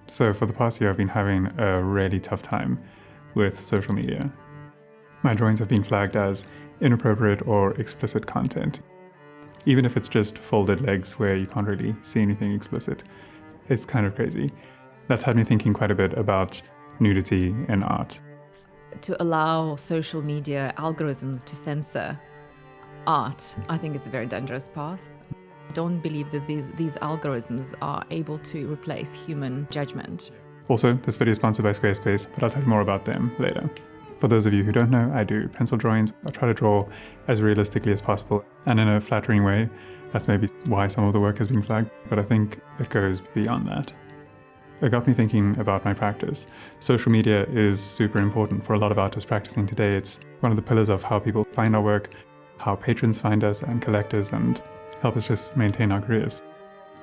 So for the past year, I've been having a really tough time with social media. My drawings have been flagged as inappropriate or explicit content. Even if it's just folded legs where you can't really see anything explicit, it's kind of crazy. That's had me thinking quite a bit about nudity in art. To allow social media algorithms to censor art, I think is a very dangerous path. Don't believe that these algorithms are able to replace human judgment. Also, this video is sponsored by Squarespace, but I'll tell you more about them later. For those of you who don't know, I do pencil drawings. I try to draw as realistically as possible and in a flattering way. That's maybe why some of the work has been flagged, but I think it goes beyond that. It got me thinking about my practice. Social media is super important for a lot of artists practicing today. It's one of the pillars of how people find our work, how patrons find us and collectors, and help us just maintain our careers.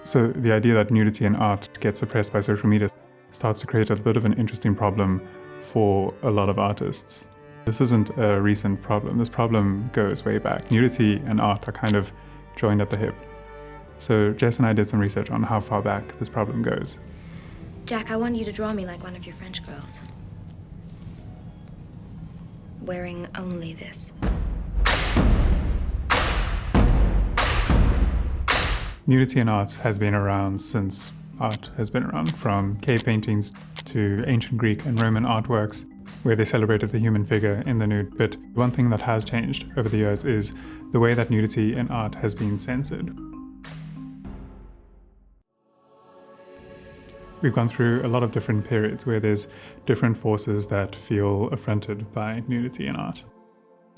So the idea that nudity in art gets suppressed by social media starts to create a bit of an interesting problem for a lot of artists. This isn't a recent problem. This problem goes way back. Nudity and art are kind of joined at the hip. So Jess and I did some research on how far back this problem goes. Jack, I want you to draw me like one of your French girls. Wearing only this. Nudity in art has been around since art has been around, from cave paintings to ancient Greek and Roman artworks where they celebrated the human figure in the nude. But one thing that has changed over the years is the way that nudity in art has been censored. We've gone through a lot of different periods where there's different forces that feel affronted by nudity in art.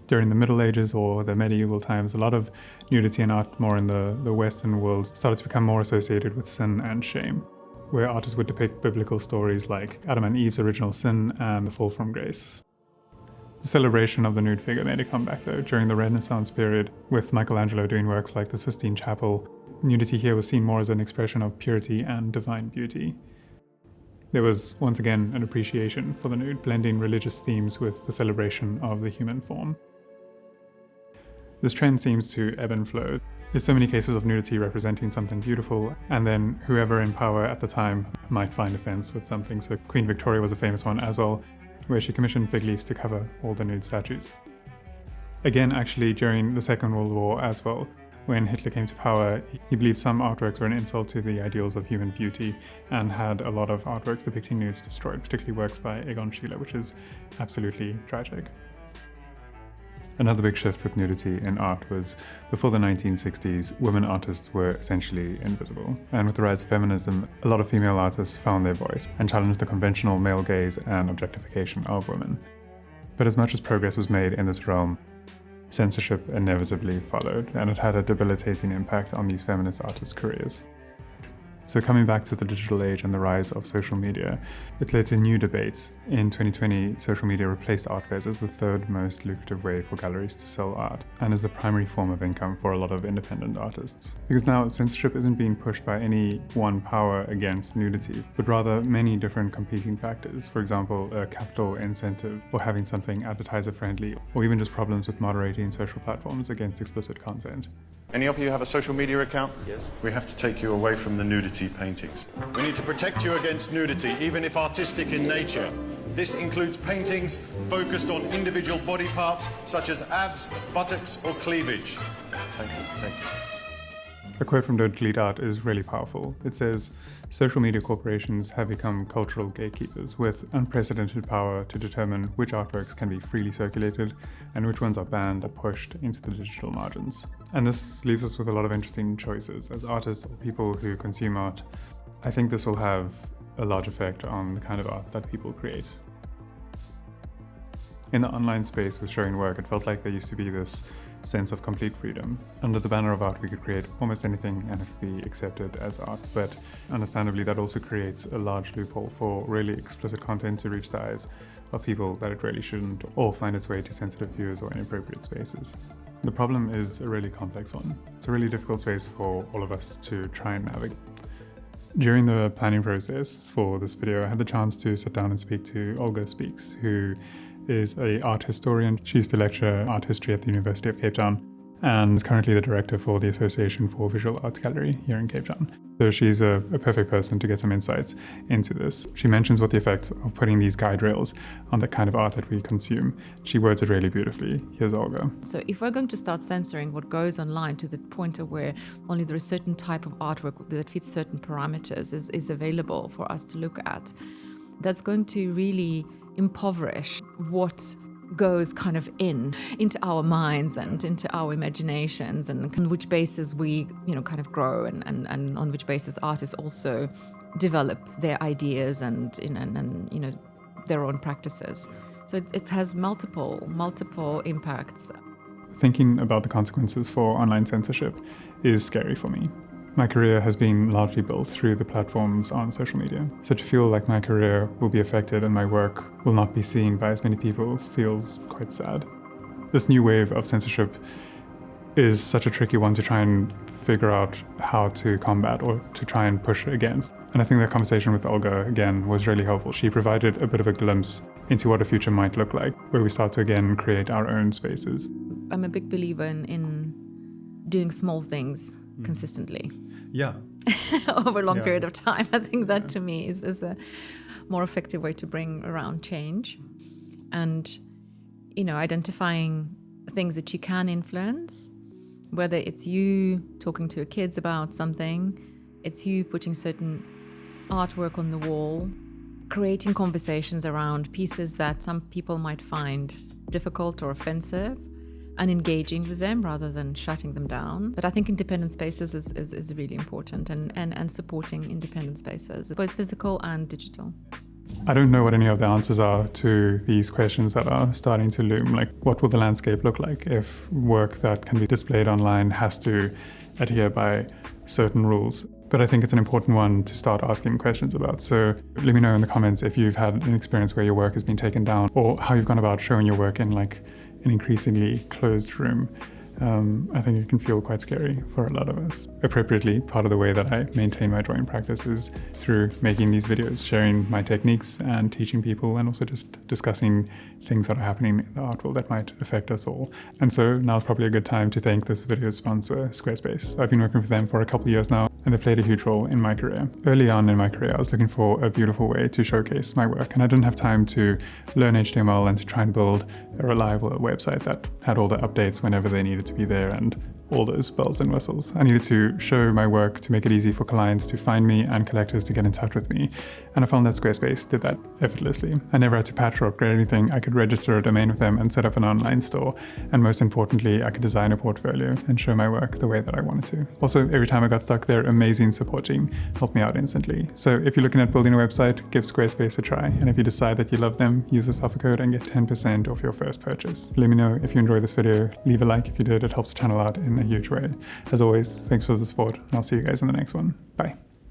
During the Middle Ages or the medieval times, a lot of nudity in art, more in the Western world, started to become more associated with sin and shame, where artists would depict biblical stories like Adam and Eve's original sin and the fall from grace. The celebration of the nude figure made a comeback though during the Renaissance period, with Michelangelo doing works like the Sistine Chapel. Nudity here was seen more as an expression of purity and divine beauty. There was once again an appreciation for the nude, blending religious themes with the celebration of the human form. This trend seems to ebb and flow. There's so many cases of nudity representing something beautiful, and then whoever in power at the time might find offense with something. So Queen Victoria was a famous one as well, where she commissioned fig leaves to cover all the nude statues. Again, actually, during the Second World War as well, when Hitler came to power, he believed some artworks were an insult to the ideals of human beauty and had a lot of artworks depicting nudes destroyed, particularly works by Egon Schiele, which is absolutely tragic. Another big shift with nudity in art was before the 1960s, women artists were essentially invisible. And with the rise of feminism, a lot of female artists found their voice and challenged the conventional male gaze and objectification of women. But as much as progress was made in this realm, censorship inevitably followed, and it had a debilitating impact on these feminist artists' careers. So coming back to the digital age and the rise of social media, it led to new debates. In 2020, social media replaced art fairs as the third most lucrative way for galleries to sell art, and as the primary form of income for a lot of independent artists. Because now censorship isn't being pushed by any one power against nudity, but rather many different competing factors. For example, a capital incentive, or having something advertiser-friendly, or even just problems with moderating social platforms against explicit content. Any of you have a social media account? Yes. We have to take you away from the nudity paintings. We need to protect you against nudity, even if artistic in nature. This includes paintings focused on individual body parts, such as abs, buttocks, or cleavage. Thank you, thank you. A quote from Don't Delete Art is really powerful. It says, "Social media corporations have become cultural gatekeepers with unprecedented power to determine which artworks can be freely circulated and which ones are banned or pushed into the digital margins." And this leaves us with a lot of interesting choices. As artists or people who consume art, I think this will have a large effect on the kind of art that people create. In the online space with showing work, it felt like there used to be this sense of complete freedom. Under the banner of art, we could create almost anything and it could be accepted as art, but understandably that also creates a large loophole for really explicit content to reach the eyes of people that it really shouldn't, or find its way to sensitive viewers or inappropriate spaces. The problem is a really complex one. It's a really difficult space for all of us to try and navigate. During the planning process for this video, I had the chance to sit down and speak to Olga Speaks, who is an art historian. She used to lecture art history at the University of Cape Town. and is currently the director for the Association for Visual Arts Gallery here in Cape Town. So she's a perfect person to get some insights into this. She mentions what the effects of putting these guide rails on the kind of art that we consume. She words it really beautifully. Here's Olga. So if we're going to start censoring what goes online to the point of where only there is a certain type of artwork that fits certain parameters is available for us to look at, that's going to really impoverish what goes kind of into our minds and into our imaginations, and on which basis we kind of grow, and on which basis artists also develop their ideas and their own practices. So it has multiple impacts. Thinking about the consequences for online censorship is scary for me. My career has been largely built through the platforms on social media. So to feel like my career will be affected and my work will not be seen by as many people feels quite sad. This new wave of censorship is such a tricky one to try and figure out how to combat or to try and push against. And I think that conversation with Olga, again, was really helpful. She provided a bit of a glimpse into what a future might look like, where we start to, again, create our own spaces. I'm a big believer in doing small things consistently. Yeah. Over a long period of time. I think that to me is a more effective way to bring around change. And, identifying things that you can influence, whether it's you talking to your kids about something, it's you putting certain artwork on the wall, creating conversations around pieces that some people might find difficult or offensive, and engaging with them rather than shutting them down. But I think independent spaces is really important, and supporting independent spaces, both physical and digital. I don't know what any of the answers are to these questions that are starting to loom. Like, what will the landscape look like if work that can be displayed online has to adhere by certain rules? But I think it's an important one to start asking questions about. So let me know in the comments if you've had an experience where your work has been taken down, or how you've gone about showing your work in an increasingly closed room. I think it can feel quite scary for a lot of us. Appropriately, part of the way that I maintain my drawing practice is through making these videos, sharing my techniques and teaching people, and also just discussing things that are happening in the art world that might affect us all. And so now's probably a good time to thank this video's sponsor, Squarespace. I've been working with them for a couple of years now, and they've played a huge role in my career. Early on in my career, I was looking for a beautiful way to showcase my work, and I didn't have time to learn HTML and to try and build a reliable website that had all the updates whenever they needed to be there and all those bells and whistles. I needed to show my work to make it easy for clients to find me and collectors to get in touch with me. And I found that Squarespace did that effortlessly. I never had to patch or upgrade anything. I could register a domain with them and set up an online store. And most importantly, I could design a portfolio and show my work the way that I wanted to. Also, every time I got stuck, their amazing support team helped me out instantly. So if you're looking at building a website, give Squarespace a try. And if you decide that you love them, use this offer code and get 10% off your first purchase. Let me know if you enjoyed this video. Leave a like if you did. It helps the channel out in a huge way. As always, thanks for the support, and I'll see you guys in the next one. Bye.